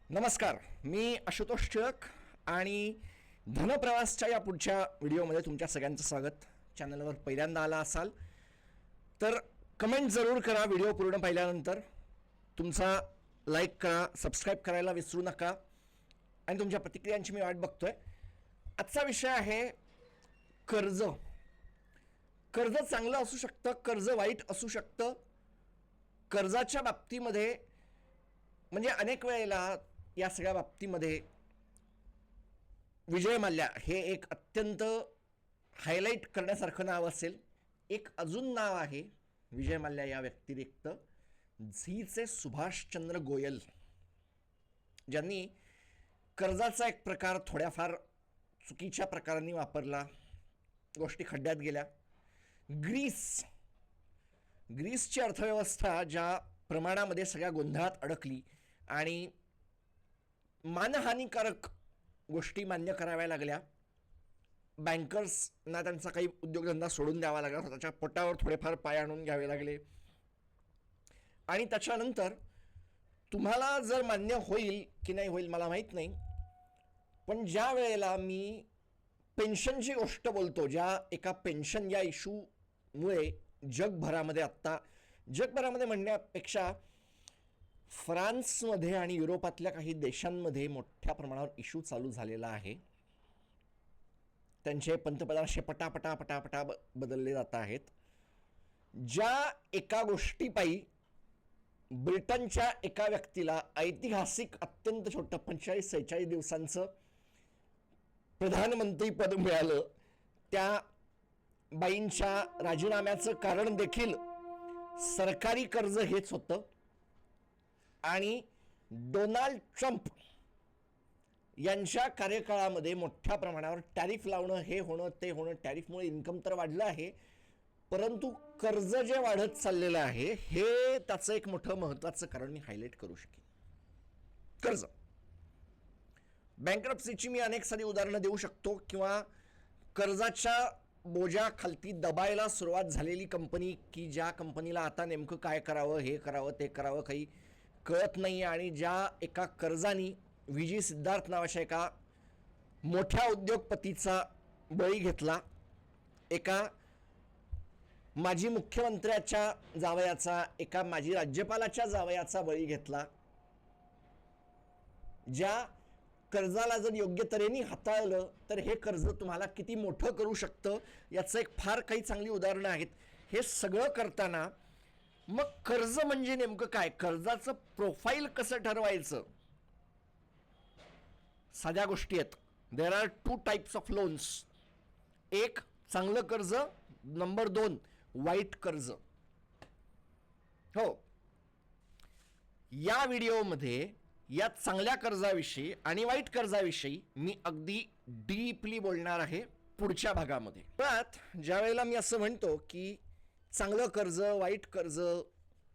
नमस्कार, मी आशुतोष टिळक आणि धनप्रवासच्या या पुढच्या व्हिडिओमध्ये तुमच्या सगळ्यांचं स्वागत. चॅनलवर पहिल्यांदा आला असाल तर कमेंट जरूर करा. व्हिडिओ पूर्ण पाहिल्यानंतर तुमचा लाईक करा, सबस्क्राईब करायला विसरू नका आणि तुमच्या प्रतिक्रियांची मी वाट बघतोय. आजचा विषय आहे कर्ज. कर्ज चांगलं असू शकतं, कर्ज वाईट असू शकतं. कर्जाच्या बाबतीमध्ये म्हणजे अनेक वेळेला या सगळ्या बाबतीमध्ये विजय मल्ल्या हे एक अत्यंत हायलाईट करण्यासारखं नाव असेल. एक अजून नाव आहे विजय मल्ल्या या व्यतिरिक्त, झीचे सुभाषचंद्र गोयल, ज्यांनी कर्जाचा एक प्रकार थोड्याफार चुकीच्या प्रकारांनी वापरला, गोष्टी खड्ड्यात गेल्या. ग्रीसची अर्थव्यवस्था ज्या प्रमाणामध्ये सगळ्या गोंधळात अडकली आणि मानहानिकारक गोष्टी मान्य कराव्या लागल्या, बँकर्सना त्यांचा काही उद्योगधंदा सोडून द्यावा लागला, स्वतःच्या पोटावर थोडेफार पाय आणून घ्यावे लागले. आणि त्याच्यानंतर तुम्हाला जर मान्य होईल की नाही होईल मला माहीत नाही, पण ज्या वेळेला मी पेन्शनची गोष्ट बोलतो, ज्या एका पेन्शन या इशूमुळे जगभरामध्ये म्हणण्यापेक्षा फ्रान्समध्ये आणि युरोपातल्या काही देशांमध्ये मोठ्या प्रमाणावर इशू चालू झालेला आहे. त्यांचे पंतप्रधान असे पटापटा बदलले जात आहेत. ज्या एका गोष्टीपायी ब्रिटनच्या एका व्यक्तीला ऐतिहासिक अत्यंत छोटं 45-46 दिवसांचं प्रधानमंत्रीपद मिळालं, त्या बाईंच्या राजीनाम्याचं कारण देखील सरकारी कर्ज हेच होतं. आणि डोनाल्ड ट्रम्प यांच्या कार्यकाळामध्ये मोठ्या प्रमाणावर टॅरिफ लावणं, हे होणं ते होणं, टॅरिफमुळे इन्कम तर वाढलं आहे, परंतु कर्ज जे वाढत चाललेलं आहे हे त्याचं एक मोठं महत्त्वाचं कारण मी हायलाईट करू शकेन. कर्ज, बँक्रप्सीची मी अनेक सारी उदाहरणं देऊ शकतो, किंवा कर्जाच्या बोजाखालती दबायला सुरुवात झालेली कंपनी, की ज्या कंपनीला आता नेमकं काय करावं, हे करावं ते करावं काही कळत नाही, आणि ज्या एका कर्जानी व्ही सिद्धार्थ नावाच्या एका मोठ्या उद्योगपतीचा बळी घेतला, एका माजी मुख्यमंत्र्याच्या जावयाचा, एका माजी राज्यपालाच्या जावयाचा बळी घेतला. ज्या कर्जाला जर योग्य तऱ्हेने हाताळलं तर हे कर्ज तुम्हाला किती मोठं करू शकतं याचं एक फार काही चांगली उदाहरणं आहेत. हे सगळं करताना मग कर्ज म्हणजे नेमकं काय, कर्जाचं प्रोफाईल कसं ठरवायचं, साध्या गोष्टी आहेत. There are 2 types of loans. एक चांगलं कर्ज, नंबर 2 वाईट कर्ज. हो, या व्हिडिओमध्ये या चांगल्या कर्जाविषयी आणि वाईट कर्जाविषयी मी अगदी डीपली बोलणार आहे पुढच्या भागामध्ये. पण ज्या वेळेला मी असं म्हणतो की चांगलं कर्ज, वाईट कर्ज,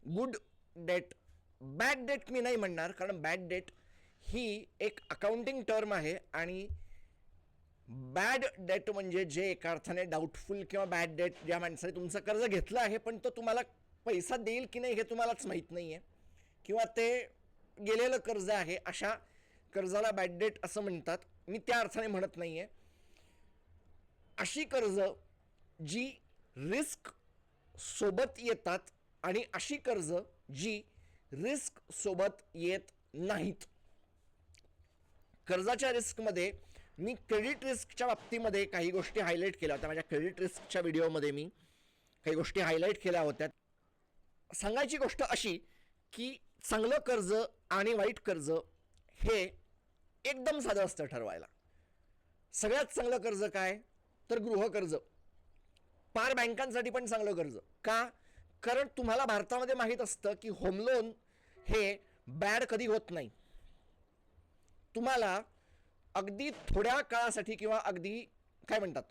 गुड डेट, बॅड डेट मी नाही म्हणणार, कारण बॅड डेट ही एक अकाउंटिंग टर्म आहे आणि बॅड डेट म्हणजे जे एका अर्थाने डाऊटफुल किंवा बॅड डेट, ज्या माणसाने तुमचं कर्ज घेतलं आहे पण तो तुम्हाला पैसा देईल की नाही हे तुम्हालाच माहीत नाही आहे, किंवा ते गेलेलं कर्ज आहे, अशा कर्जाला बॅड डेट असं म्हणतात. मी त्या अर्थाने म्हणत नाही आहे. अशी कर्ज जी रिस्क सोबत येतात आणि अशी कर्ज जी रिस्क सोबत येत नाहीत. कर्जाच्या रिस्कमध्ये मी क्रेडिट रिस्कच्या बाबतीमध्ये काही गोष्टी हायलाईट केल्या होत्या. माझ्या क्रेडिट रिस्कच्या व्हिडिओमध्ये मी काही गोष्टी हायलाईट केल्या होत्या. सांगायची गोष्ट अशी की चांगलं कर्ज आणि वाईट कर्ज हे एकदम साधं असतं ठरवायला. सगळ्यात चांगलं कर्ज काय तर गृहकर्ज. पार बँकांसाठी पण चांगलं कर्ज का, कारण तुम्हाला भारतामध्ये माहीत असतं की होम लोन हे बॅड कधी होत नाही. तुम्हाला अगदी थोड्या काळासाठी किंवा अगदी काय म्हणतात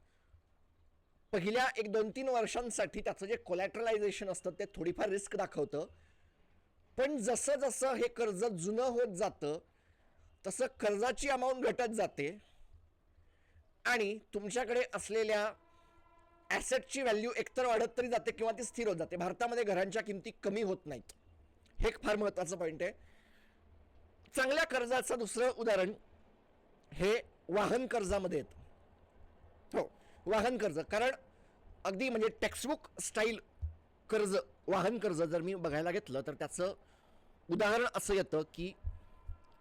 पहिल्या 1-2-3 वर्षांसाठी त्याचं जे कोलॅटरलायझेशन असतं ते थोडीफार रिस्क दाखवतं, पण जसं जसं हे कर्ज जुनं होत जातं तसं कर्जाची अमाऊंट घटत जाते आणि तुमच्याकडे असलेल्या ॲसेटची व्हॅल्यू एकतर वाढत तरी जाते किंवा ती स्थिर होत जाते. भारतामध्ये घरांच्या किमती कमी होत नाहीत, हे एक फार महत्त्वाचं पॉईंट आहे. चांगल्या कर्जाचं दुसरं उदाहरण हे वाहन कर्जामध्ये येतं. हो, वाहन कर्ज. कारण अगदी म्हणजे टेक्स्टबुक स्टाईल कर्ज, वाहन कर्ज जर मी बघायला घेतलं तर त्याचं उदाहरण असं येतं की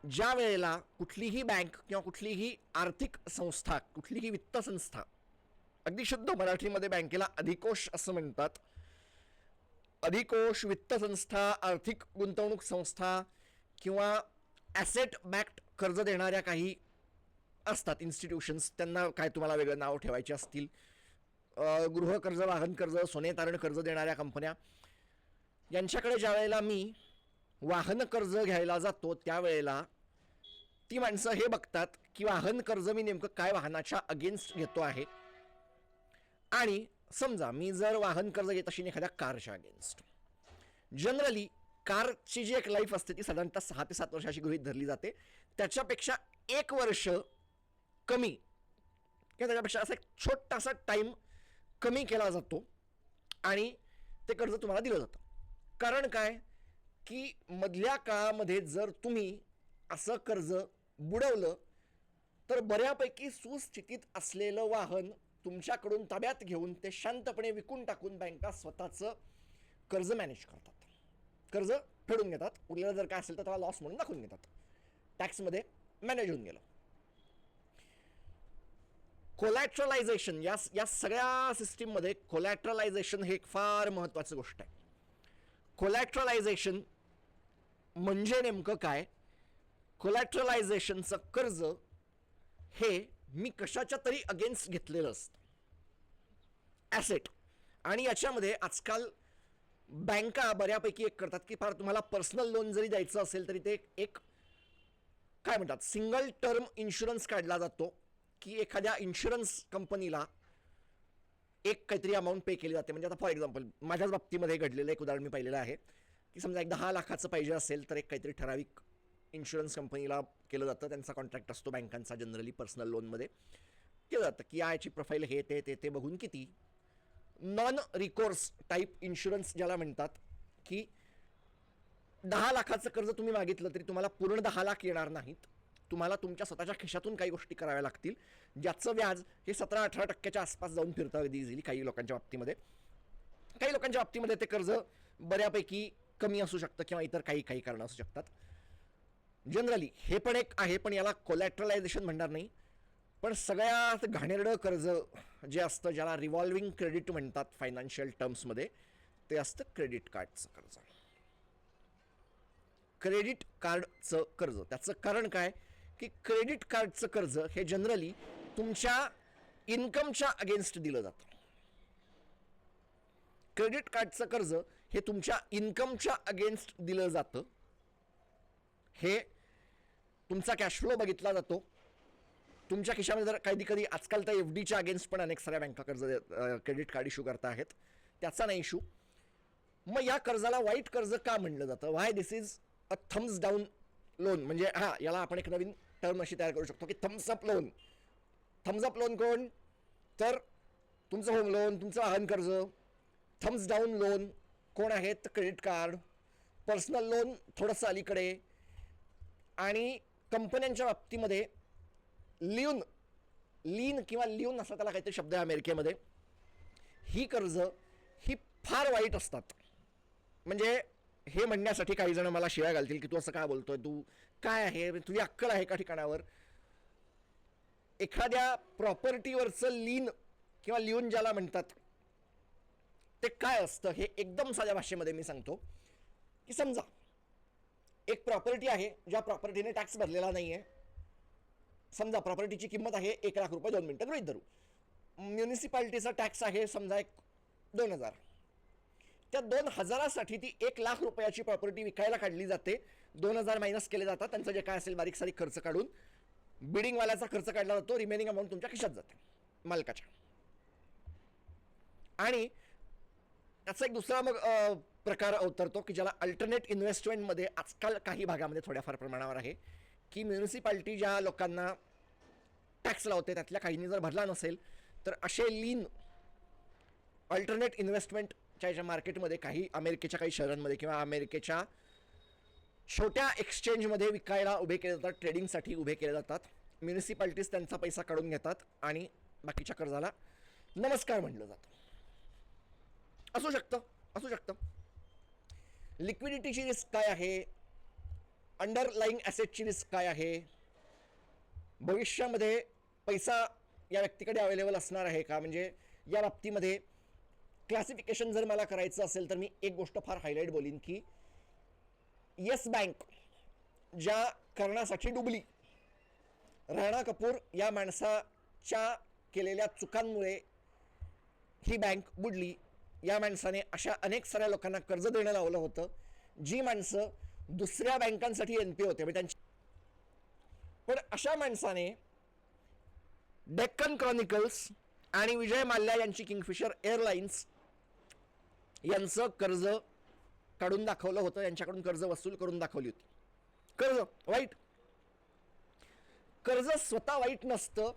ज्या वेळेला कुठलीही बँक किंवा कुठलीही आर्थिक संस्था, कुठलीही वित्त संस्था, अगदी शुद्ध मराठीमध्ये बँकेला अधिकोष असं म्हणतात, अधिकोष, वित्त संस्था, आर्थिक गुंतवणूक संस्था किंवा ॲसेट बॅक्ड कर्ज देणाऱ्या काही असतात इन्स्टिट्यूशन्स, त्यांना काय तुम्हाला वेगळं नाव ठेवायचे असतील, गृहकर्ज, वाहन कर्ज, सोने तारण कर्ज देणाऱ्या कंपन्या, यांच्याकडे ज्या वेळेला मी वाहन कर्ज घ्यायला जातो त्यावेळेला ती माणसं हे बघतात की वाहन कर्ज मी नेमकं काय वाहनाच्या अगेन्स्ट घेतो आहे. आणि समजा मी जर वाहन कर्ज घेत असेल एखाद्या कारच्या अगेन्स्ट, जनरली कारची जी एक लाईफ असते ती साधारणतः 6 ते 7 वर्षाची गृहीत धरली जाते. त्याच्यापेक्षा 1 वर्ष कमी किंवा त्याच्यापेक्षा असा एक छोटासा टाईम कमी केला जातो आणि ते कर्ज तुम्हाला दिलं जातं. कारण काय की मधल्या काळामध्ये जर तुम्ही असं कर्ज बुडवलं तर बऱ्यापैकी सुस्थितीत असलेलं वाहन तुमच्याकडून ताब्यात घेऊन ते शांतपणे विकून टाकून बँका स्वतःचं कर्ज मॅनेज करतात, कर्ज फेडून घेतात. उरलेलं जर काय असेल तर त्याला लॉस म्हणून दाखवून घेतात, टॅक्समध्ये मॅनेज होऊन गेलं. कोलॅटरलायझेशन, या सगळ्या सिस्टीममध्ये कोलॅटरलायझेशन हे एक फार महत्त्वाची गोष्ट आहे. कोलॅटरलायझेशन म्हणजे नेमकं काय? कोलॅटरलायझेशनचं कर्ज हे मी कशाच्या तरी अगेन्स्ट घेतलेलं असतं, ॲसेट. आणि याच्यामध्ये आजकाल बँका बऱ्यापैकी एक करतात की फार तुम्हाला पर्सनल लोन जरी द्यायचं असेल तरी ते एक काय म्हणतात सिंगल टर्म इन्शुरन्स काढला जातो की एखाद्या इन्शुरन्स कंपनीला एक काहीतरी अमाऊंट पे केली जाते. म्हणजे आता फॉर एक्झाम्पल माझ्याच बाबतीमध्ये घडलेलं एक उदाहरण मी पाहिलेलं आहे की समजा एक 10 लाखाचं पाहिजे असेल तर एक काहीतरी ठराविक इन्शुरन्स कंपनीला केलं जातं. त्यांचा कॉन्ट्रॅक्ट असतो बँकांचा जनरली पर्सनल लोनमध्ये केलं जातं की याची प्रोफाईल हे ते बघून किती. नॉन रिकोर्स टाईप इन्शुरन्स ज्याला म्हणतात की 10 लाखाचं कर्ज तुम्ही मागितलं तरी तुम्हाला पूर्ण 10 लाख येणार नाहीत, तुम्हाला तुमच्या स्वतःच्या खिशातून काही गोष्टी कराव्या लागतील, ज्याचं व्याज हे 17-18% आसपास जाऊन फिरतं अगदी इझिली काही लोकांच्या बाबतीमध्ये. काही लोकांच्या बाबतीमध्ये ते कर्ज बऱ्यापैकी कमी असू शकतं किंवा इतर काही कारणं असू शकतात. जनरली हे पण एक आहे, पण याला कोलॅटरलायझेशन म्हणणार नाही. पण सगळ्यात घाणेरडं कर्ज जे असतं, ज्याला रिव्हॉल्विंग क्रेडिट म्हणतात फायनान्शियल टर्म्समध्ये, ते असतं क्रेडिट कार्डचं कर्ज. क्रेडिट कार्डचं कर्ज, त्याचं कारण काय की क्रेडिट कार्डचं कर्ज हे जनरली तुमच्या इन्कमच्या अगेन्स्ट दिलं जातं. क्रेडिट कार्डचं कर्ज हे तुमच्या इन्कमच्या अगेन्स्ट दिलं जातं. हे तुमचा कॅश फ्लो बघितला जातो. तुमच्या खिशामध्ये जर कधी आजकाल तर FDच्या अगेन्स्ट पण अनेक साऱ्या बँका कर्ज क्रेडिट कार्ड इश्यू करता आहेत, त्याचा नाही इश्यू. मग या कर्जाला वाईट कर्ज का म्हणलं जातं? Why this is a thumbs down loan. म्हणजे याला आपण एक नवीन टर्म अशी तयार करू शकतो की thumbs up loan. Thumbs up loan कोण? तर तुमचं होम लोन, तुमचं वाहन कर्ज. थम्स डाऊन लोन कोण आहेत? Credit card. पर्सनल लोन थोडंसं अलीकडे. आणि कंपन्यांच्या बाबतीमध्ये लीन किंवा ल्यून असा त्याला काहीतरी शब्द आहे अमेरिकेमध्ये. ही कर्ज ही फार वाईट असतात. म्हणजे हे म्हणण्यासाठी काही जण मला शिव्या घालतील की तू असं काय बोलतोय, तू काय आहे, तुझी अक्कल आहे का ठिकाणावर? एखाद्या प्रॉपर्टीवरचं लीन किंवा ल्यून ज्याला म्हणतात ते काय असतं हे एकदम साध्या भाषेमध्ये मी सांगतो की समजा एक प्रॉपर्टी आहे ज्या प्रॉपर्टीने टॅक्स भरलेला नाहीये. समजा प्रॉपर्टीची किंमत आहे 1 लाख रुपये, 2 मिनिटं गृहीत धरू. म्युनिसिपालिटीचा टॅक्स आहे समजा 2,000. त्या 2,000साठी ती 1 लाख रुपयाची प्रॉपर्टी विकायला काढली जाते. 2,000 मायनस केले जातात, त्यांचं जे काय असेल बारीक सारीक खर्च काढून बिडिंगवाल्याचा खर्च काढला जातो. रिमेनिंग अमाऊंट तुमच्या खिशात जाते मालकाच्या. आणि त्याचा एक दुसरा मग प्रकार अवतरतो की ज्याला अल्टरनेट इन्व्हेस्टमेंटमध्ये आजकाल काही भागामध्ये थोड्याफार प्रमाणावर आहे की म्युनिसिपालिटी ज्या लोकांना टॅक्स लावते त्यातल्या काहींनी जर भरला नसेल तर असे लीन अल्टरनेट इन्व्हेस्टमेंटच्या याच्या मार्केटमध्ये काही अमेरिकेच्या काही शहरांमध्ये किंवा अमेरिकेच्या छोट्या एक्सचेंजमध्ये विकायला उभे केले जातात, ट्रेडिंगसाठी उभे केले जातात. म्युनिसिपालिटीज त्यांचा पैसा काढून घेतात आणि बाकीच्या कर्जाला नमस्कार म्हटलं जातं. असू शकतं. लिक्विडिटीची रिस्क काय आहे, अंडरलाईंग ॲसेटची रिस्क काय आहे, भविष्यामध्ये पैसा या व्यक्तीकडे अवेलेबल असणार आहे का, म्हणजे या बाबतीमध्ये क्लासिफिकेशन जर मला करायचं असेल तर मी एक गोष्ट फार हायलाईट बोलीन की येस बँक ज्या कारणासाठी डुबली, राणा कपूर या माणसाच्या केलेल्या चुकांमुळे ही बँक बुडली. या माणसाने अशा अनेक साऱ्या लोकांना कर्ज देणं लावलं होतं, जी माणसं दुसऱ्या बँकांसाठी एनपी होते. पण अशा माणसाने डेक्कन क्रॉनिकल्स आणि विजय माल्या यांची किंगफिशर एअरलाइन्स यांचं कर्ज काढून दाखवलं होतं, यांच्याकडून कर्ज वसूल करून दाखवली होती. कर्ज वाईट, कर्ज स्वतः वाईट नसतं,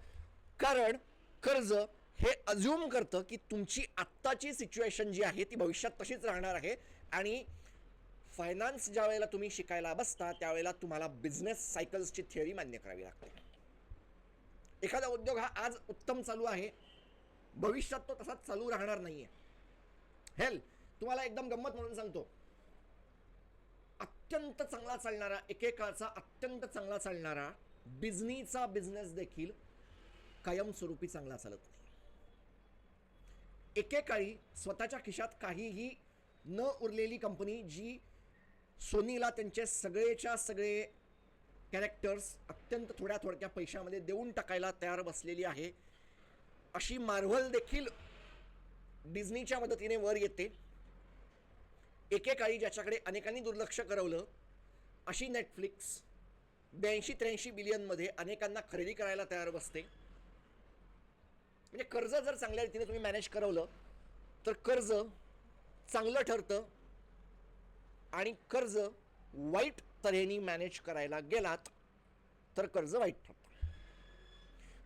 कारण कर्ज हे अज्युम करतं की तुमची आत्ताची सिच्युएशन जी आहे ती भविष्यात तशीच राहणार आहे. आणि फायनान्स ज्या वेळेला तुम्ही शिकायला बसता त्यावेळेला तुम्हाला बिझनेस सायकल्सची थिअरी मान्य करावी लागते. एखादा उद्योग हा आज उत्तम चालू आहे, भविष्यात तो तसाच चालू राहणार नाहीये. तुम्हाला एकदम गंमत म्हणून सांगतो, अत्यंत चांगला चालणारा, एकेकाळचा अत्यंत चांगला चालणारा डिझनीचा बिझनेस देखील कायमस्वरूपी चांगला चालत नाही. एकेकाळी स्वतःच्या खिशात काहीही न उरलेली कंपनी, जी सोनीला त्यांचे सगळेच्या सगळे कॅरेक्टर्स अत्यंत थोड्या पैशामध्ये देऊन टाकायला तयार बसलेली आहे, अशी मार्व्हल देखील डिझनीच्या मदतीने वर येते. एकेकाळी ज्याच्याकडे अनेकांनी दुर्लक्ष करवलं, अशी नेटफ्लिक्स 82-83 बिलियनमध्ये अनेकांना खरेदी करायला तयार बसते. म्हणजे कर्ज जर चांगल्या रीतीने तुम्ही मॅनेज करवलं तर कर्ज चांगलं ठरतं, आणि कर्ज वाईट तऱ्हेने मॅनेज करायला गेलात तर कर्ज वाईट ठरतं.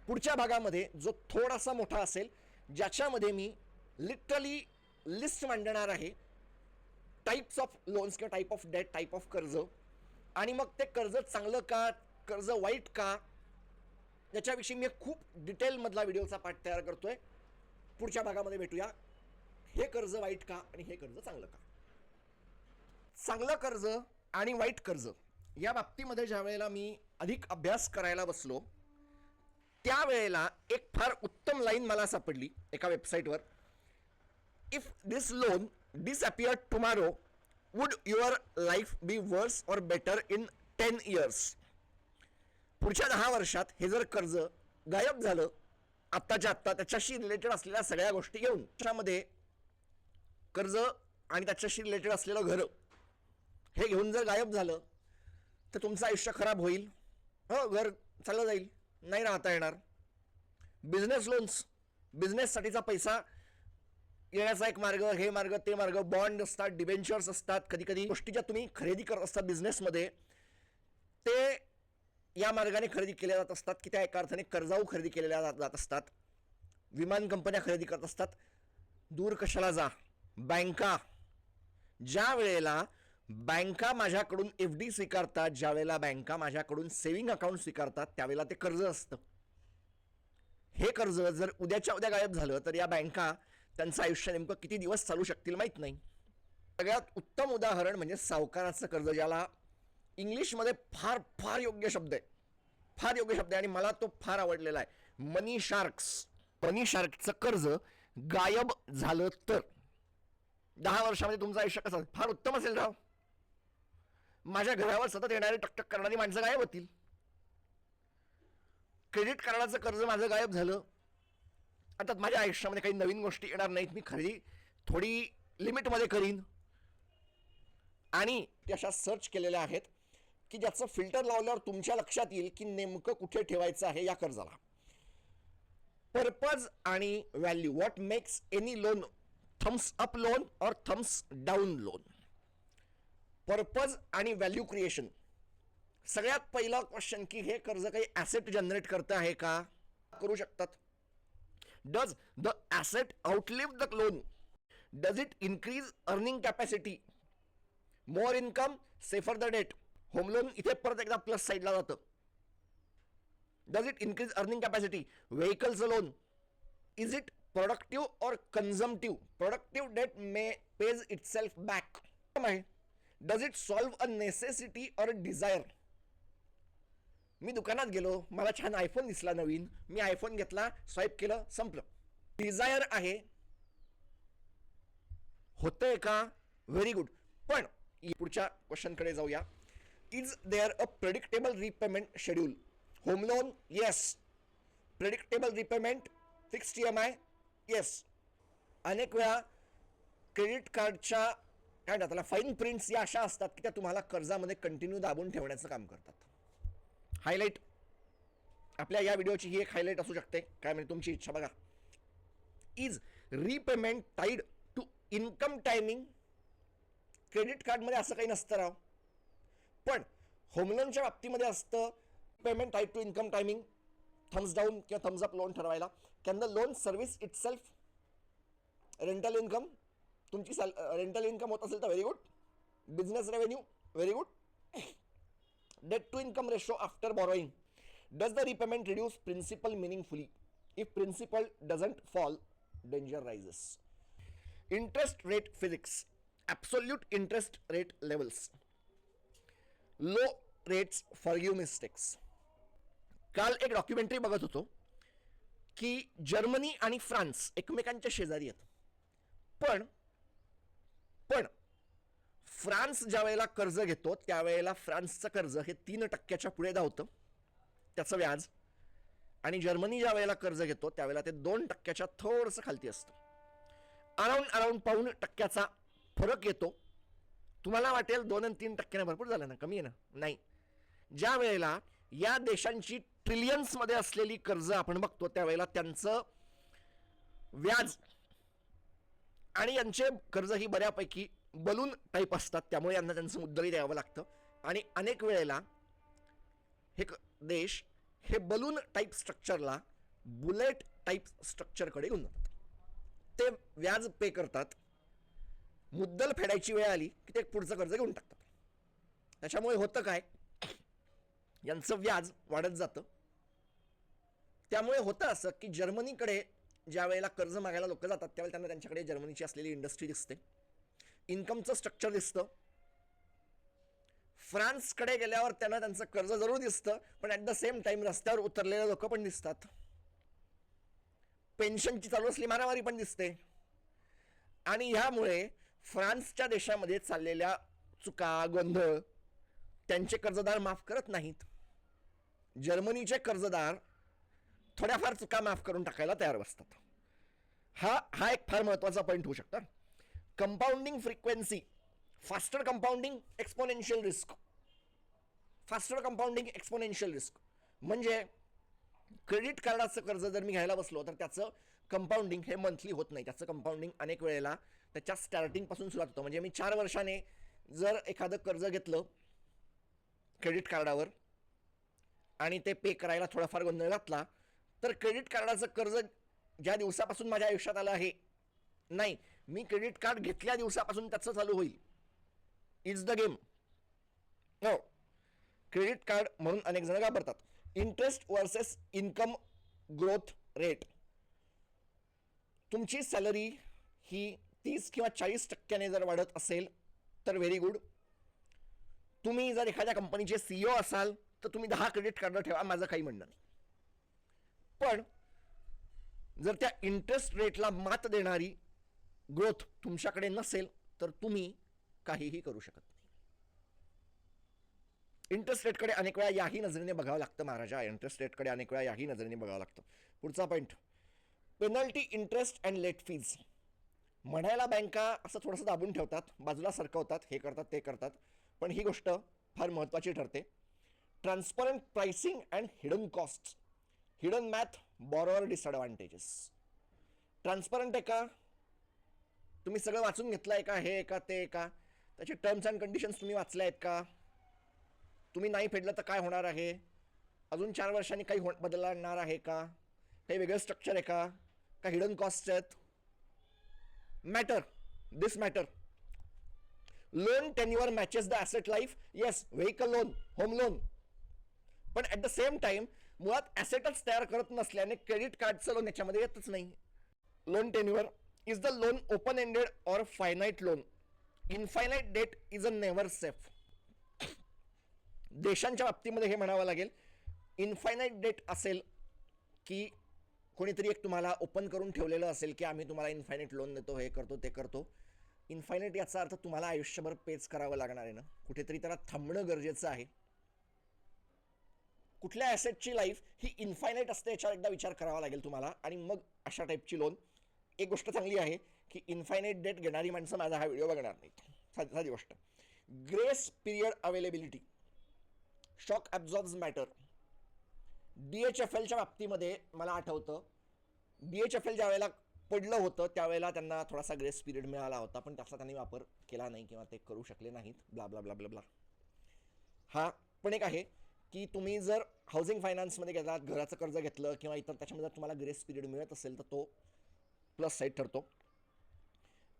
पुढच्या भागामध्ये जो थोडासा मोठा असेल, ज्याच्यामध्ये मी लिटरली लिस्ट मांडणार आहे टाइप्स ऑफ लोन्स किंवा type of debt, type of कर्ज, आणि मग ते कर्ज चांगलं का, कर्ज वाईट का, याच्याविषयी मी खूप डिटेलमधला व्हिडिओचा पार्ट तयार करतोय. पुढच्या भागामध्ये भेटूया. हे कर्ज वाईट का आणि हे कर्ज चांगलं का. चांगलं कर्ज आणि वाईट कर्ज या बाबतीमध्ये ज्या वेळेला मी अधिक अभ्यास करायला बसलो, त्यावेळेला एक फार उत्तम लाईन मला सापडली एका वेबसाईटवर. If this loan disappeared tomorrow, would your life be worse or better in 10 years? पुढच्या 10 वर्षात हे जर कर्ज गायब झालं, आत्ताच्या आत्ता त्याच्याशी रिलेटेड असलेल्या सगळ्या गोष्टी घेऊन, त्याच्यामध्ये कर्ज आणि त्याच्याशी रिलेटेड असलेलं घर हे घेऊन जर गायब झालं तर तुमचं आयुष्य खराब होईल. हो, घर चाललं जाईल, नाही राहता येणार. बिझनेस लोन्स, बिझनेससाठीचा पैसा येण्याचा एक मार्ग, हे मार्ग ते मार्ग, बॉन्ड असतात, डिबेंचर्स असतात, कधी कधी गोष्टी ज्या तुम्ही खरेदी करत असतात बिझनेसमध्ये, ते या मार्गाने खरेदी केल्या जात असतात की त्या एका अर्थाने कर्जाऊ खरेदी केलेल्या जात असतात. विमान कंपन्या खरेदी करत असतात. दूर कशाला जा, बँका, ज्या वेळेला बँका माझ्याकडून FD स्वीकारतात, ज्या वेळेला बँका माझ्याकडून सेव्हिंग अकाउंट स्वीकारतात, त्यावेळेला ते कर्ज असतं. हे कर्ज जर उद्याच्या उद्या गायब झालं तर या बँका त्यांचं आयुष्य नेमकं किती दिवस चालू शकतील माहीत नाही. सगळ्यात उत्तम उदाहरण म्हणजे सावकाराचं कर्ज, ज्याला इंग्लिशमध्ये फार फार योग्य शब्द आहे, फार योग्य शब्द आहे, आणि मला तो फार आवडलेला आहे, मनी शार्क्स. मनी शार्कचं कर्ज गायब झालं तर 10 वर्षामध्ये तुमचं आयुष्य कसं फार उत्तम असेल राव. माझ्या घरावर सतत येणारी टकटक करणारी माणसं गायब होतील. क्रेडिट कार्डाचं कर्ज माझं गायब झालं, आता माझ्या आयुष्यामध्ये काही नवीन गोष्टी येणार नाहीत, मी खरेदी थोडी लिमिटमध्ये करीन. आणि अशा सर्च केलेल्या आहेत की ज्याचं फिल्टर लावल्यावर तुमच्या लक्षात येईल की नेमकं कुठे ठेवायचं आहे या कर्जाला. पर्पज आणि value, what makes any loan thumbs up loan और थम्स डाऊन लोन. पर्पज आणि व्हॅल्यू क्रिएशन. सगळ्यात पहिला क्वेश्चन की हे कर्ज काही ॲसेट जनरेट करतं आहे का, करू शकतात. Does the asset outlive the loan? Does it increase earning capacity? More income, safer the debt. Home loan इथे परत एकदा प्लस साईडला जातं. Does it increase earning capacity? व्हेकलचं loan, is it productive or consumptive? Productive debt may pays itself back. Does it solve a necessity or desire? मी दुकानात गेलो, मला छान आयफोन दिसला नवीन, मी आयफोन घेतला, स्वाईप केलं, संपलं. डिझायर आहे, होतंय का? Very good. पण पुढच्या क्वेश्चनकडे जाऊया. Is there a predictable repayment schedule? Home loan, yes. Predictable repayment, fixed EMI, yes. अनेक वेळा क्रेडिट कार्डच्या काय म्हणतात त्याला फाईन प्रिंट्स या अशा असतात की त्या तुम्हाला कर्जामध्ये कंटिन्यू दाबून ठेवण्याचं काम करतात. हायलाईट आपल्या या व्हिडिओची ही एक हायलाईट असू शकते. काय म्हणजे तुमची इच्छा बघा. Is repayment tied to income timing? Credit कार्डमध्ये असं काही नसतं राव, पण होम लोनच्या बाबतीमध्ये असतं. Payment tied to income timing, thumbs down किंवा थम्स अप लोन ठरवायला. Can the loan service itself? Rental income, तुमची रेंटल इन्कम होत असेल तर very good. Business revenue, very good. Debt to income ratio after borrowing. Does the repayment reduce principal meaningfully? If principal doesn't fall, danger rises. Interest rate physics, absolute interest rate levels, low rates forgive mistakes. काल एक documentary बघत होतो की Germany आणि France एकमेकांच्या शेजारी आहेत. पण फ्रान्स ज्या वेळेला कर्ज घेतो त्यावेळेला फ्रान्सचं कर्ज हे 3% पुढे धावतं त्याचं व्याज, आणि जर्मनी ज्या वेळेला कर्ज घेतो त्यावेळेला ते 2% थोडंसं खालती असतं. अराउंड 0.5% फरक येतो. तुम्हाला वाटेल 2 आणि 3% भरपूर झालं ना, कमी आहे ना? नाही. ज्या वेळेला या देशांची ट्रिलियन्समध्ये असलेली कर्ज आपण बघतो त्यावेळेला त्यांचं व्याज आणि यांचे कर्ज ही बऱ्यापैकी बलून टाईप असतात, त्यामुळे यांना त्यांचं मुद्दलही द्यावं लागतं. आणि अनेक वेळेला हे देश हे बलून टाईप स्ट्रक्चरला बुलेट टाईप स्ट्रक्चरकडे घेऊन जातात. ते व्याज पे करतात, मुद्दल फेडायची वेळ आली की ते पुढचं कर्ज घेऊन टाकतात. त्याच्यामुळे होतं काय, यांचं व्याज वाढत जातं. त्यामुळे होतं असं की जर्मनीकडे ज्या वेळेला कर्ज मागायला लोक जातात त्यावेळेला त्यांना त्यांच्याकडे जर्मनीची असलेली इंडस्ट्री दिसते, इन्कमचं स्ट्रक्चर दिसतं. फ्रान्सकडे गेल्यावर त्यांना त्यांचं कर्ज जरूर दिसतं, पण ॲट द सेम टाइम रस्त्यावर उतरलेले लोक पण दिसतात, पेन्शनची चालू असली मारामारी पण दिसते. आणि ह्यामुळे फ्रान्सच्या देशामध्ये चाललेल्या चुका गोंधळ त्यांचे कर्जदार माफ करत नाहीत. जर्मनीचे कर्जदार थोड्याफार चुका माफ करून टाकायला तयार असतात. हा एक फार महत्वाचा पॉईंट होऊ शकतो. Compounding frequency, faster compounding, exponential risk. Faster compounding, exponential risk म्हणजे क्रेडिट कार्डाचं कर्ज जर मी घ्यायला बसलो तर त्याचं कंपाऊंडिंग हे मंथली होत नाही. त्याचं कंपाऊंडिंग अनेक वेळेला त्याच्या स्टार्टिंगपासून सुरुवात होतं. म्हणजे मी 4 वर्षाने जर एखादं कर्ज घेतलं क्रेडिट कार्डावर आणि ते पे करायला थोडाफार गोंधळ घातला तर क्रेडिट कार्डाचं कर्ज ज्या दिवसापासून माझ्या आयुष्यात आलं आहे, नाही, मी क्रेडिट कार्ड घेतल्या दिवसापासून त्याचं चालू होईल. It's the game. हो, क्रेडिट कार्ड म्हणून अनेक जण घाबरतात. Interest versus income growth rate. तुमची सॅलरी ही 30 किंवा 40% जर वाढत असेल तर व्हेरी गुड. तुम्ही जर एखाद्या कंपनीचे CEO असाल तर तुम्ही 10 क्रेडिट कार्ड ठेवा, माझं काही म्हणणं नाही. पण जर त्या इंटरेस्ट रेटला मात देणारी ग्रोथ तुमच्याकडे नसेल तर तुम्ही काहीही करू शकत नाही. इंटरेस्ट रेटकडे अनेक वेळा याही नजरेने बघावं लागतं महाराजा. इंटरेस्ट रेटकडे अनेक वेळा याही नजरेने बघावं लागतं. पुढचा point, penalty interest and let fees. म्हणायला बँका असं थोडंसं दाबून ठेवतात, बाजूला सरकवतात, हे करतात ते करतात, पण ही गोष्ट फार महत्त्वाची ठरते. Transparent pricing and hidden cost. Hidden math, borrower disadvantages. Transparent आहे का? तुम्ही सगळं वाचून घेतलं आहे का? हे आहे का? ते आहे का? त्याचे टर्म्स अँड कंडिशन्स तुम्ही वाचल्या आहेत का? तुम्ही नाही फेडलं तर काय होणार आहे? अजून 4 वर्षांनी काही बदलणार आहे का? काही वेगळं स्ट्रक्चर आहे का? हिडन कॉस्ट आहेत? Matter, this matter. Loan tenure matches the asset life. Yes, vehicle loan, home loan, पण ॲट द सेम टाइम मुळात ॲसेटच तयार करत नसल्याने क्रेडिट कार्डचं लोन याच्यामध्ये येतच नाही. Loan tenure is the loan open ended or finite loan. Infinite debt is a never safe. देशांच्या बाबतीमध्ये हे म्हणावं लागेल, इनफायनाईट डेट असेल की कोणीतरी एक तुम्हाला ओपन करून ठेवलेलं असेल की आम्ही तुम्हाला इनफायनाईट लोन देतो, हे करतो, ते करतो. इनफायनाईट याचा अर्थ तुम्हाला आयुष्यभर पेच करावं लागणार आहे ना, कुठेतरी त्याला थांबणं गरजेचं आहे. कुठल्या ॲसेटची लाईफ ही इनफायनाईट असते याच्यावर एकदा विचार करावा लागेल तुम्हाला, आणि मग अशा टाईपची लोन. एक गोष्ट चांगली आहे की इनफायनाईट डेट घेणारी माणसं माझा हा व्हिडिओ बघणार नाहीत. साधी गोष्ट. Grace period availability, shock absorbs matter. DHFLच्या बाबतीमध्ये मला आठवतं, DHFL ज्या वेळेला पडलं होतं त्यावेळेला त्यांना थोडासा ग्रेस पिरियड मिळाला होता, पण त्याचा त्यांनी वापर केला नाही किंवा ते करू शकले नाहीत, blah blah blah blah blah. हा पण एक आहे की तुम्ही जर हाऊसिंग फायनान्समध्ये गेलात, घराचं कर्ज घेतलं किंवा इतर, त्याच्यामध्ये जर तुम्हाला ग्रेस पिरियड मिळत असेल तर तो प्लस साईड ठरतो.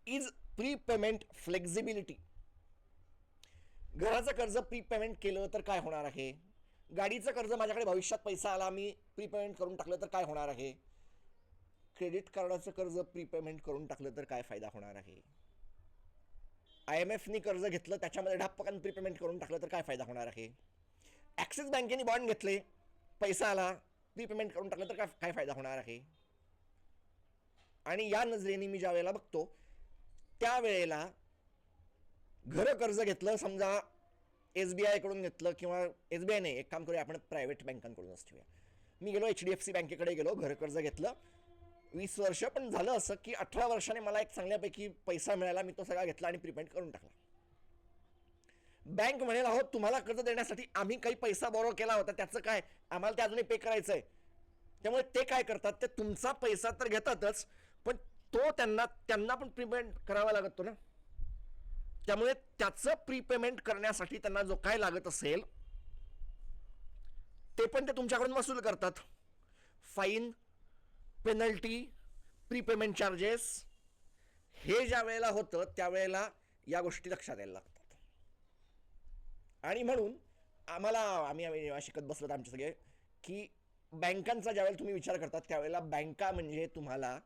Is pre payment flexibility. घराचं कर्ज प्री पेमेंट केलं तर काय होणार आहे? गाडीचं कर्ज माझ्याकडे भविष्यात पैसा आला, मी प्री पेमेंट करून टाकलं तर काय होणार आहे? क्रेडिट कार्डाचं कर्ज प्री पेमेंट करून टाकलं तर काय फायदा होणार आहे? IMFनी कर्ज घेतलं, त्याच्यामध्ये 10% प्री पेमेंट करून टाकलं तर काय फायदा होणार आहे? ॲक्सिस बँकेने बॉन्ड घेतले, पैसा आला, प्री पेमेंट करून टाकलं तर काय फायदा होणार आहे? आणि या नजरेने मी ज्या वेळेला बघतो त्यावेळेला घर कर्ज घेतलं, समजा SBI कडून घेतलं, किंवा SBI नाही, एक काम करूया आपण प्रायव्हेट बँकांकडूनच ठेवूया. मी गेलो HDFC बँकेकडे गेलो, घर कर्ज घेतलं 20 वर्ष, पण झालं असं की 18 वर्षाने मला एक चांगल्यापैकी पैसा मिळाला, मी तो सगळा घेतला आणि प्रीपेमेंट करून टाकला. बँक म्हणेल, अहो तुम्हाला कर्ज देण्यासाठी आम्ही काही पैसा बॉरो केला होता, त्याचं काय, आम्हाला ते अजूनही पे करायचं आहे. त्यामुळे ते काय करतात, ते तुमचा पैसा तर घेतातच, पण तो त्यांना पण प्रीपेमेंट करावा लागतो ना. त्यामुळे त्याचं प्रीपेमेंट करण्यासाठी त्यांना जो काय लागत असेल ते पण ते तुमच्याकडून वसूल करतात. फाईन, पेनल्टी, प्रीपेमेंट चार्जेस, हे ज्या वेळेला होतं त्यावेळेला या गोष्टी लक्षात यायला लागतात. आणि म्हणून आम्ही शिकत बसलो आमचे सगळे की बँकांचा ज्यावेळेला तुम्ही विचार करतात त्यावेळेला बँका म्हणजे तुम्हाला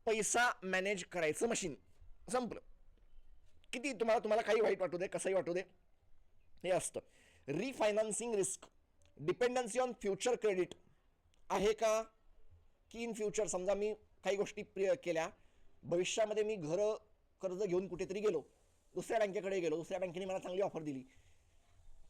पैसा मॅनेज करायचं मशीन. संपलं. किती तुम्हाला काही वाईट वाटू दे, कसंही वाटू दे, हे असतं. Refinancing risk, dependency on future credit आहे का, की इन फ्युचर समजा मी काही गोष्टी केल्या, भविष्यामध्ये मी घर कर्ज घेऊन कुठेतरी गेलो, दुसऱ्या बँकेकडे गेलो, दुसऱ्या बँकेने मला चांगली ऑफर दिली,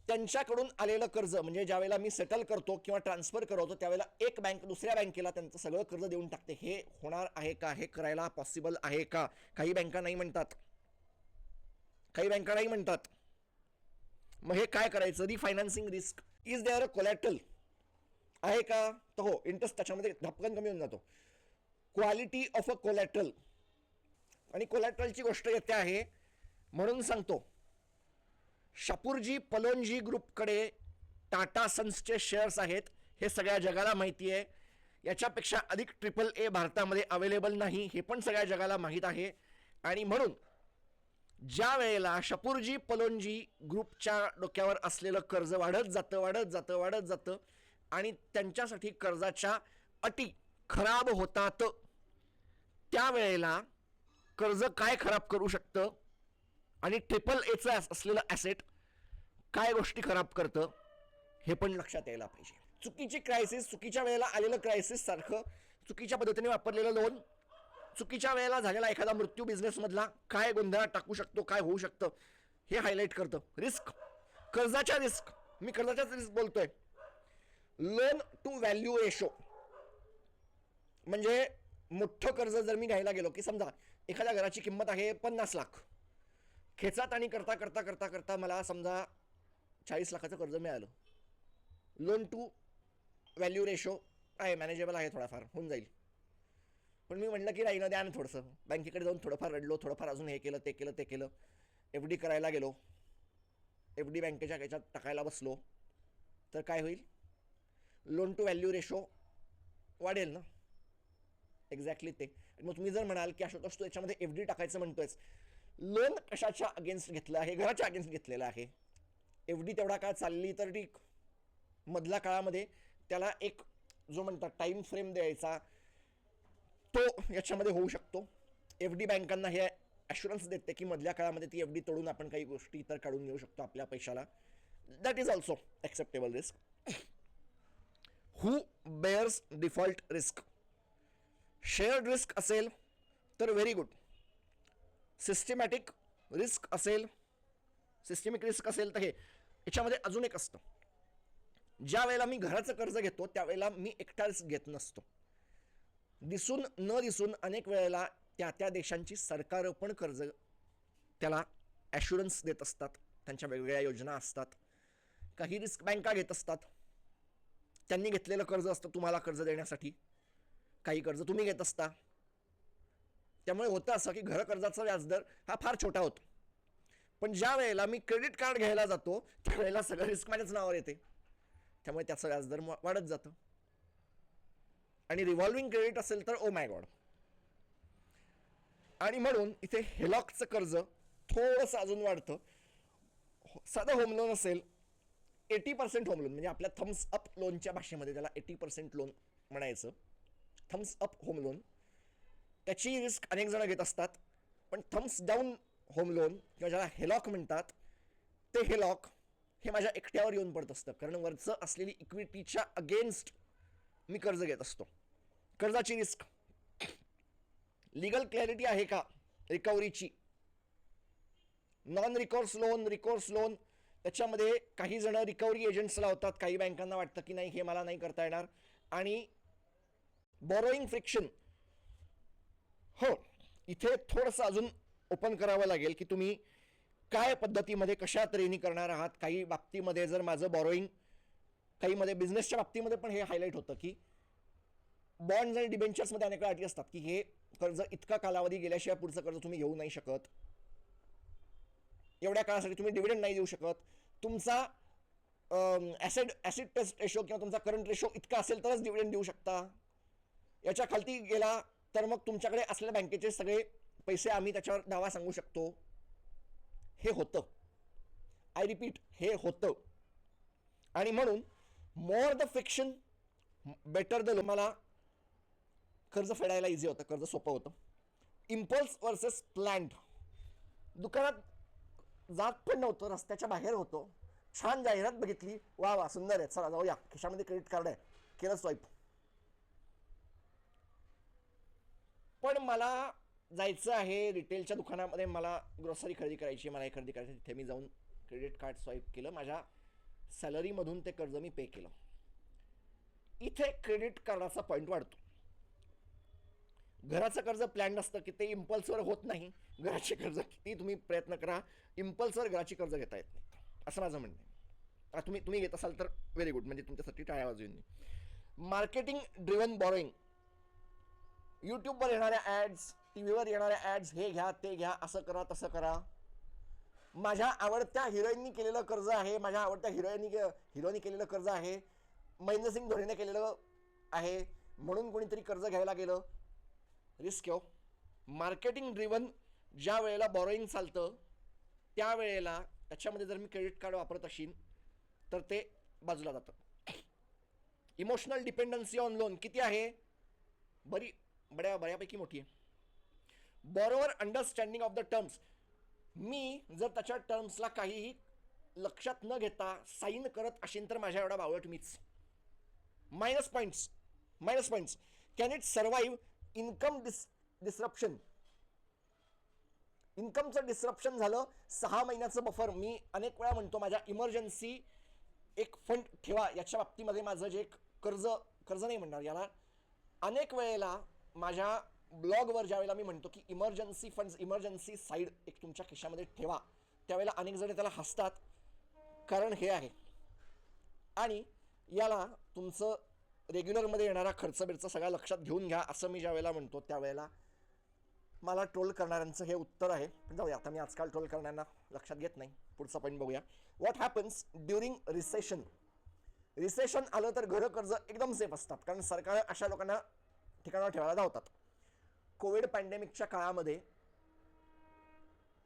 त्यांच्याकडून आलेलं कर्ज म्हणजे ज्यावेळेला मी सेटल करतो किंवा ट्रान्सफर करवतो त्यावेळेला एक बँक दुसऱ्या बँकेला त्यांचं सगळं कर्ज देऊन टाकते. हे होणार आहे का? हे करायला पॉसिबल आहे का? काही बँका नाही म्हणतात, काही बँका नाही म्हणतात. मग हे काय करायचं? Refinancing risk. Is there a collateral आहे का? तर हो, इंटरेस्ट त्याच्यामध्ये धपकन कमी होऊन जातो. क्वालिटी ऑफ अ कोलॅटरल, आणि कोलॅटरलची गोष्ट येते आहे म्हणून सांगतो. शापूरजी पलोनजी ग्रुपकडे टाटा सन्सचे शेअर्स आहेत, हे सगळ्या जगाला माहिती आहे. याच्यापेक्षा अधिक AAA भारतामध्ये अवेलेबल नाही, हे पण सगळ्या जगाला माहीत आहे. आणि म्हणून ज्या वेळेला शापूरजी पलोनजी ग्रुपच्या डोक्यावर असलेलं कर्ज वाढत जातं आणि त्यांच्यासाठी कर्जाच्या अटी खराब होतात, त्यावेळेला कर्ज काय खराब करू शकतं आणि AAAचं असलेलं ॲसेट काय गोष्टी खराब करतं हे पण लक्षात यायला पाहिजे. चुकीची क्रायसिस, चुकीच्या वेळेला आलेलं क्रायसिस सारखं, चुकीच्या पद्धतीने वापरलेलं लोन, चुकीच्या वेळेला झालेला एखादा मृत्यू बिझनेसमधला काय गोंधळात टाकू शकतो, काय होऊ शकतं हे हायलाईट करतं. रिस्क, कर्जाच्या रिस्क, मी कर्जाच्याच रिस्क बोलतोय. लोन टू व्हॅल्यू रेशो, म्हणजे मोठं कर्ज जर मी घ्यायला गेलो की समजा एखाद्या घराची किंमत आहे 50 लाख, खेचात आणि करता करता करता करता मला समजा 40 लाखाचं कर्ज मिळालं. लोन टू व्हॅल्यू रेशो आहे, मॅनेजेबल आहे, थोडाफार होऊन जाईल. पण मी म्हटलं की नाही ना, द्या ना थोडंसं, बँकेकडे जाऊन थोडंफार रडलो, थोडंफार अजून हे केलं ते केलं, FD करायला गेलो, FD बँकेच्या याच्यात टाकायला बसलो, तर काय होईल? लोन टू व्हॅल्यू रेशो वाढेल ना. एक्झॅक्टली ते. मग तुम्ही जर म्हणाल की आशुतोष तू याच्यामध्ये FD टाकायचं म्हणतोयस, लोन कशाच्या अगेन्स्ट घेतलं आहे? घराच्या अगेन्स्ट घेतलेलं आहे. एवढी तेवढा काळ चालली तर ठीक, मधल्या काळामध्ये त्याला एक जो म्हणतात टाइम फ्रेम द्यायचा तो याच्यामध्ये होऊ शकतो. एफ डी बँकांना हे ॲश्युरन्स देते की मधल्या काळामध्ये ती एफ डी तोडून आपण काही गोष्टी इतर काढून घेऊ शकतो आपल्या पैशाला. That is also acceptable risk. Who bears default risk? Shared risk असेल तर व्हेरी गुड. सिस्टमॅटिक रिस्क असेल, सिस्टमिक रिस्क असेल तर हे याच्यामध्ये अजून एक असतं. ज्या वेळेला मी घराचं कर्ज घेतो त्यावेळेला मी एकटा रिस्क घेत नसतो. दिसून न दिसून अनेक वेळेला त्या त्या देशांची सरकार पण कर्ज त्याला ॲश्युरन्स देत असतात. त्यांच्या वेगवेगळ्या योजना असतात. काही रिस्क बँका घेत असतात. त्यांनी घेतलेलं कर्ज असतं तुम्हाला कर्ज देण्यासाठी. काही कर्ज तुम्ही घेत असता. त्यामुळे होतं असं की घर कर्जाचा व्याजदर हा फार छोटा होतो. पण ज्या वेळेला मी क्रेडिट कार्ड घ्यायला जातो त्यावेळेला सगळं रिस्क माझ्याच नावावर येते. त्यामुळे त्याचं व्याजदर वाढत जातं. आणि रिव्हॉल्विंग क्रेडिट असेल तर ओ माय गॉड. आणि म्हणून इथे हेलॉकचं कर्ज थोडंसं अजून वाढतं. साधं होम लोन असेल 80% होम लोन, म्हणजे आपल्या थम्स अप लोनच्या भाषेमध्ये त्याला 80% लोन म्हणायचं. थम्स अप होम लोन त्याची रिस्क अनेक जण घेत असतात. पण थम्स डाऊन होम लोन किंवा ज्याला हेलॉक म्हणतात ते हेलॉक हे माझ्या एकट्यावर येऊन पडत असतं. कारण वरचं असलेली इक्विटीच्या अगेन्स्ट मी कर्ज घेत असतो. कर्जाची रिस्क, लिगल क्लॅरिटी आहे का रिकव्हरीची? Non recourse loan, recourse loan त्याच्यामध्ये काही जण रिकव्हरी एजंट्स लावतात. काही बँकांना वाटतं की नाही हे मला नाही करता येणार. आणि बॉरोईंग फ्रिक्शन, हो इथे थोडंसं अजून ओपन करावं लागेल की तुम्ही काय पद्धतीमध्ये कशा तऱ्हेने करणार आहात. काही बाबतीमध्ये जर माझं बॉरोईंग, काहीमध्ये बिझनेसच्या बाबतीमध्ये पण हे हायलाईट होतं की बॉन्ड्स आणि डिबेंचर्समध्ये अनेक अटी असतात की हे कर्ज इतका कालावधी गेल्याशिवाय पुढचं कर्ज तुम्ही घेऊ नाही शकत. एवढ्या काळासाठी तुम्ही डिव्हिडंड नाही देऊ शकत. तुमचा ॲसिड टेस्ट रेशो किंवा तुमचा करंट रेशो इतका असेल तरच डिव्हिडंड देऊ शकता. याच्या खालती गेला तर मग तुमच्याकडे असलेल्या बँकेचे सगळे पैसे आम्ही त्याच्यावर दावा सांगू शकतो. हे होतं. आय रिपीट, हे होतं. आणि म्हणून more the friction better the loan. मला कर्ज फेडायला इझी होतं, कर्ज सोपं होतं. Impulse versus planned. दुकानात जात पण नव्हतं, रस्त्याच्या बाहेर होतो, छान जाहिरात बघितली, वा वा सुंदर आहे, चला जाऊया, खिशामध्ये क्रेडिट कार्ड आहे, केलं स्वाईप. पण मला जायचं आहे रिटेलच्या दुकानामध्ये, मला ग्रोसरी खरेदी करायची, मला हे खरेदी करायची. तिथे मी जाऊन क्रेडिट कार्ड स्वाईप केलं, माझ्या सॅलरीमधून ते कर्ज मी पे केलं. इथे क्रेडिट कार्डाचा पॉईंट वाढतो. घराचं कर्ज प्लॅन असतं की ते इम्पल्सवर होत नाही. घराचे कर्ज किती तुम्ही प्रयत्न करा, इम्पल्सवर घराची कर्ज घेता येत नाही, असं माझं म्हणणं आहे. तुम्ही घेत असाल तर व्हेरी गुड, म्हणजे तुमच्यासाठी टाळ्या वाजवीन. मार्केटिंग ड्रिव्हन बॉरोईंग, यूट्यूबवर येणाऱ्या ॲड्स, टी व्हीवर येणाऱ्या ॲड्स, हे घ्या ते घ्या, असं करा तसं करा. माझ्या आवडत्या हिरोईननी केलेलं कर्ज आहे, माझ्या आवडत्या हिरोनी केलेलं कर्ज आहे, महेंद्रसिंग धोनीने केलेलं आहे, म्हणून कोणीतरी कर्ज घ्यायला गेलं. रिस्क हो. मार्केटिंग ड्रिव्हन ज्या वेळेला बॉरोईंग चालतं त्यावेळेला त्याच्यामध्ये जर मी क्रेडिट कार्ड वापरत असेल तर ते बाजूला जातं. इमोशनल डिपेंडन्सी ऑन लोन किती आहे? बऱ्यापैकी मोठी आहे. Borrower understanding of the terms, मी जर त्याच्या टर्म्सला काहीही लक्षात न घेता साईन करत असेल तर माझ्या एवढा बावळट मीच. Minus points. Can it survive income disruption? इन्कमचं डिसरप्शन झालं, 6 महिन्याचं बफर. मी अनेक वेळा म्हणतो माझ्या इमर्जन्सी एक फंड ठेवा. याच्या बाबतीमध्ये माझं जे कर्ज नाही म्हणणार याला, अनेक वेळेला माझ्या ब्लॉगवर ज्या वेळेला मी म्हणतो की इमर्जन्सी फंड्स, इमर्जन्सी साईड एक तुमच्या खिशामध्ये ठेवा, त्यावेळेला अनेक जण त्याला हसतात. कारण हे आहे. आणि याला तुमचं रेग्युलरमध्ये येणारा खर्च बिर्च सगळा लक्षात घेऊन घ्या असं मी ज्या वेळेला म्हणतो त्यावेळेला मला ट्रोल करणाऱ्यांचं हे उत्तर आहे. पण जाऊया, आता मी आजकाल ट्रोल करणाऱ्यांना लक्षात घेत नाही. पुढचा पॉईंट बघूया. व्हॉट हॅपन्स ड्युरिंग रिसेशन आलं तर घर कर्ज एकदम सेफ असतात, कारण सरकार अशा लोकांना ठिकाणावर ठेवायला धावतात. कोविड पॅन्डेमिकच्या काळामध्ये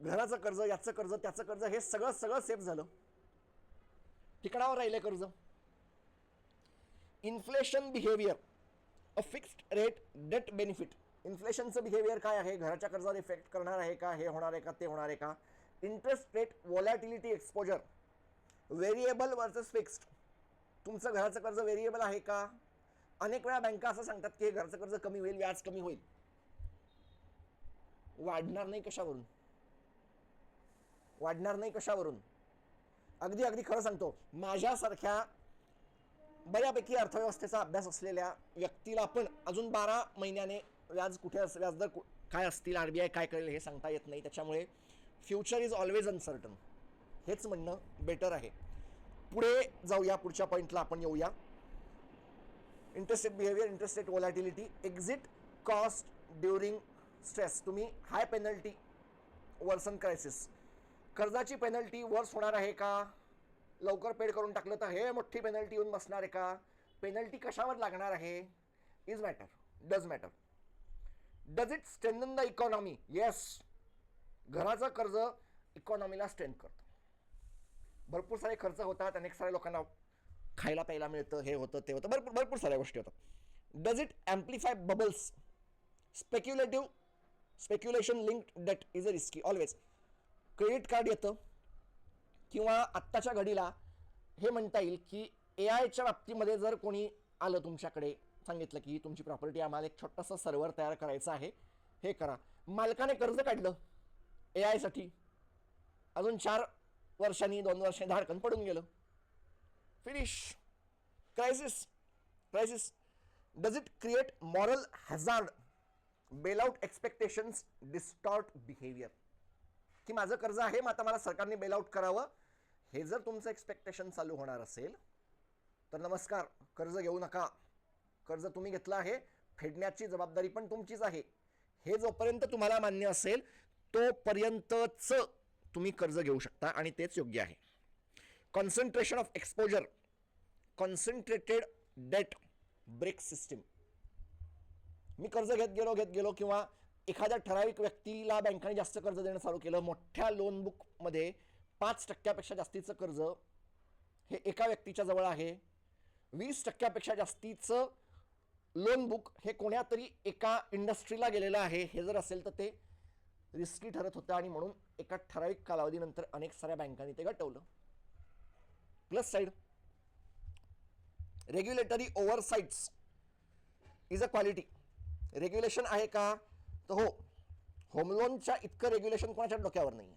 घराचं कर्ज, याचं कर्ज, त्याचं कर्ज, हे सगळं सगळं सेफ झालं, ठिकाणावर राहिले कर्ज. Inflation behaviour, a fixed rate debt benefit. इन्फ्लेशनचं बिहेवियर काय आहे, घराच्या कर्जावर इफेक्ट करणार आहे का, हे होणार आहे का, ते होणार आहे का. Interest rate volatility exposure, variable versus fixed. तुमचं घराचं कर्ज व्हेरिएबल आहे का. अनेक वेळा बँका असं सांगतात की हे घराचं कर्ज कमी होईल, व्याज कमी होईल. वाढणार नाही कशावरून, वाढणार नाही कशावरून. अगदी अगदी खरं सांगतो, माझ्यासारख्या बऱ्यापैकी अर्थव्यवस्थेचा अभ्यास असलेल्या व्यक्तीला पण अजून 12 महिन्याने व्याज कुठे व्याजदर काय असतील, आरबीआय काय करेल हे सांगता येत नाही. त्याच्यामुळे फ्युचर इज ऑलवेज अनसर्टन, हेच म्हणणं बेटर आहे. पुढे जाऊया, पुढच्या पॉईंटला आपण येऊया. Interest rate behaviour, interest rate volatility, exit cost during stress. तुम्ही हाय पेनल्टी वर्सन क्रायसिस, कर्जाची पेनल्टी वर्स होणार आहे का, लवकर पेड करून टाकलं तर हे मोठी पेनल्टी येऊन बसणार आहे का, पेनल्टी कशावर लागणार आहे, is matter, does matter. Does it strengthen the economy. Yes, घराचं कर्ज इकॉनॉमीला स्ट्रेंथ करतं. भरपूर सारे खर्च होतात, अनेक साऱ्या लोकांना खायला प्यायला मिळतं, हे होतं ते होतं, भरपूर भरपूर साऱ्या गोष्टी होतात. Does it amplify bubbles. Speculation linked debt is a risky always. Credit card येतं, किंवा आत्ताच्या घडीला हे म्हणता येईल की AI च्या बाबतीमध्ये जर कोणी आलं तुमच्याकडे, सांगितलं की तुमची प्रॉपर्टी आम्हाला एक छोटंसं सर्व्हर तयार करायचं आहे, हे करा. मालकाने कर्ज काढलं AI साठी, अजून 4 वर्षांनी 2 वर्षांनी धाडकन पडून गेलं, finish. Crisis, crisis. Does it create moral hazard. Bailout expectations distort behaviour. की माझं कर्ज आहे, मग आता मला सरकारने बेलआउट करावं, हे जर तुमचं एक्सपेक्टेशन चालू होणार असेल तर नमस्कार, कर्ज घेऊ नका. कर्ज तुम्ही घेतलं आहे, फेडण्याची जबाबदारी पण तुमचीच आहे. हे जोपर्यंत तुम्हाला मान्य असेल तोपर्यंतच तुम्ही कर्ज घेऊ शकता आणि तेच योग्य आहे. Concentration of exposure, concentrated debt break system. मी कर्ज घेत गेलो किंवा एखाद्या ठराविक व्यक्तीला बँकाने जास्त कर्ज देणं चालू केलं. मोठ्या लोन बुकमध्ये 5% जास्तीचं कर्ज हे एका व्यक्तीच्या जवळ आहे. 20% जास्तीचं लोन बुक हे कोण्यातरी एका इंडस्ट्रीला गेलेलं आहे. हे जर असेल तर ते रिस्की ठरत होतं आणि म्हणून एका ठराविक कालावधीनंतर अनेक साऱ्या बँकांनी ते गटवलं. Plus side, regulatory oversights is a quality. Regulation आहे का, तर हो, होम लोनच्या इतकं रेग्युलेशन कोणाच्या डोक्यावर नाही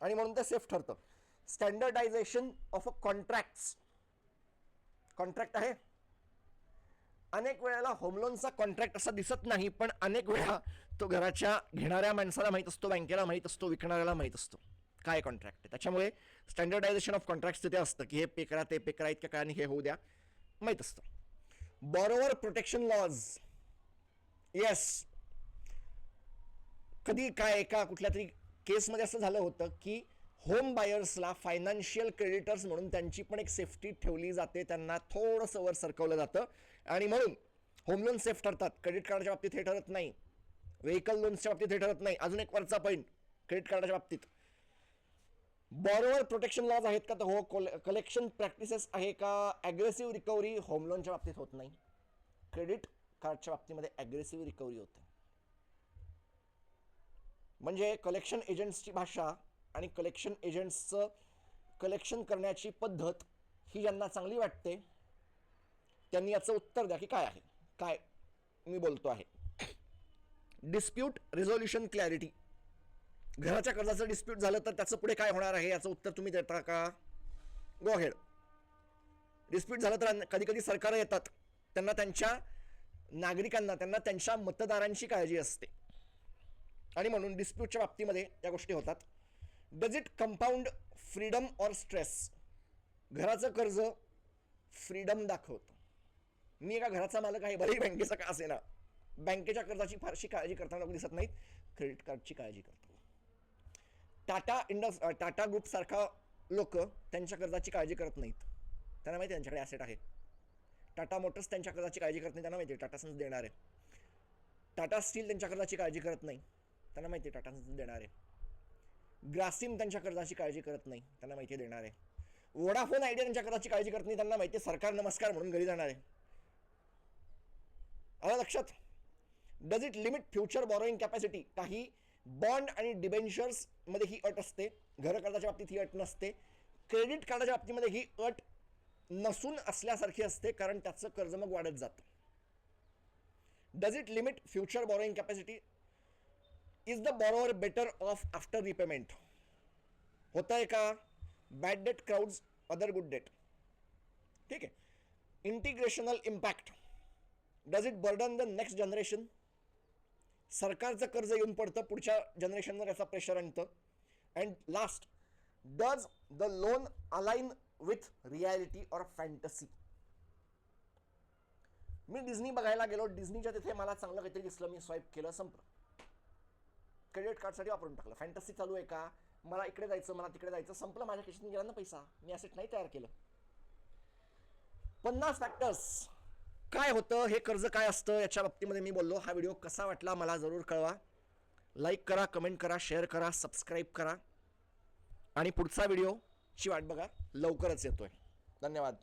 आणि म्हणून ते सेफ ठरतं. Standardization of a contracts. Contract आहे, अनेक वेळेला होम लोनचा कॉन्ट्रॅक्ट असा दिसत नाही, पण अनेक वेळा तो घराच्या घेणाऱ्या माणसाला माहीत असतो, बँकेला माहीत असतो, विकणाऱ्याला माहीत असतो काय कॉन्ट्रॅक्ट आहे. त्याच्यामुळे स्टँडर्डायझेशन ऑफ कॉन्ट्रॅक्ट्स तिथे असतं की हे पे करा, ते पे करा, इतक्या काळाने हे होऊ द्या, माहीत असतं. Borrower protection lodge. येस, कधी काय एका कुठल्या तरी केसमध्ये असं झालं होतं की होम बायर्सला फायनान्शियल क्रेडिटर्स म्हणून त्यांची पण एक सेफ्टी ठेवली जाते, त्यांना थोडंसं वर सरकवलं जातं आणि म्हणून होम लोन सेफ ठरतात. क्रेडिट कार्डच्या बाबतीत हे ठरत नाही, व्हेकल लोन्सच्या बाबतीत हे ठरत नाही. अजून एक वरचा पॉईंट क्रेडिट कार्डाच्या बाबतीत, बॉरोवर प्रोटेक्शन लॉज आहेत का, तर हो. कलेक्शन प्रॅक्टिसेस आहे का, ॲग्रेसिव्ह रिकव्हरी होम लोनच्या बाबतीत होत नाही, क्रेडिट कार्डच्या बाबतीमध्ये ॲग्रेसिव्ह रिकव्हरी होते. म्हणजे कलेक्शन एजंट्सची भाषा आणि कलेक्शन एजंट्सचं कलेक्शन करण्याची पद्धत ही ज्यांना चांगली वाटते त्यांनी याचं उत्तर द्या की काय आहे, काय मी बोलतो आहे. Dispute resolution clarity. घराच्या कर्जाचं डिस्प्यूट झालं तर त्याचं पुढे काय होणार आहे याचं उत्तर तुम्ही देता का, गो हेड. डिस्प्यूट झालं तर कधी कधी सरकार येतात, त्यांना त्यांच्या नागरिकांना, त्यांना त्यांच्या मतदारांची काळजी असते आणि म्हणून डिस्प्यूटच्या बाबतीमध्ये या गोष्टी होतात. Does it compound freedom or stress. घराचं कर्ज फ्रीडम दाखवतं. मी एका घराचा मालक आहे, भलेही बँकेचा का असे ना, बँकेच्या कर्जाची फारशी काळजी करताना दिसत नाहीत, क्रेडिट कार्डची काळजी करतात. टाटा ग्रुप सारखा लोक त्यांच्या कर्जाची काळजी करत नाहीत, त्यांना माहिती आहे त्यांच्याकडे ॲसेट आहे. टाटा मोटर्स त्यांच्या कर्जाची काळजी करत नाही, त्यांना माहिती आहे टाटा सन्स देणार आहे. टाटा स्टील त्यांच्या कर्जाची काळजी करत नाही, त्यांना माहिती आहे टाटा सन्स देणार आहे. ग्रासिम त्यांच्या कर्जाची काळजी करत नाही, त्यांना माहिती देणार आहे. वोडाफोन आयडिया त्यांच्या कर्जाची काळजी करत नाही, त्यांना माहिती आहे सरकार नमस्कार म्हणून घरी जाणार आहे. आलं लक्षात? Does it limit future borrowing capacity? काही बॉन्ड आणि डिबेंचर्स मध्ये ही अट असते, घर कर्जाच्या बाबतीत ही अट नसते. क्रेडिट कार्डाच्या बाबतीमध्ये ही अट नसून असल्यासारखी असते, कारण त्याचं कर्ज मग वाढत जातं. Does it limit future borrowing capacity? Is the borrower better off after repayment? होता है का? Bad debt crowds other good debt. ठीक आहे. Intergenerational impact, does it burden the next generation? सरकारचं कर्ज येऊन पडतं, पुढच्या जनरेशनवर याचा प्रेशर आणतं. And last, does the loan align with reality or fantasy? मी डिझनी बघायला गेलो, डिझनीच्या तिथे मला चांगलं काहीतरी दिसलं, मी स्वाईप केलं, संपलं. क्रेडिट कार्डसाठी वापरून टाकलं. फॅन्टसी चालू आहे का? मला इकडे जायचं, मला तिकडे जायचं, संपलं, माझ्या खिशातून गेला ना पैसा, मी ॲसेट नाही तयार केलं. 50 फॅक्टर्स. काय होतं हे कर्ज, काय असतं, याच्या बाबतीमध्ये मी बोललो. हा व्हिडिओ कसा वाटला मला जरूर कळवा. लाईक करा, कमेंट करा, शेअर करा, सबस्क्राईब करा आणि पुढचा व्हिडिओची वाट बघा, लवकरच येतोय. धन्यवाद.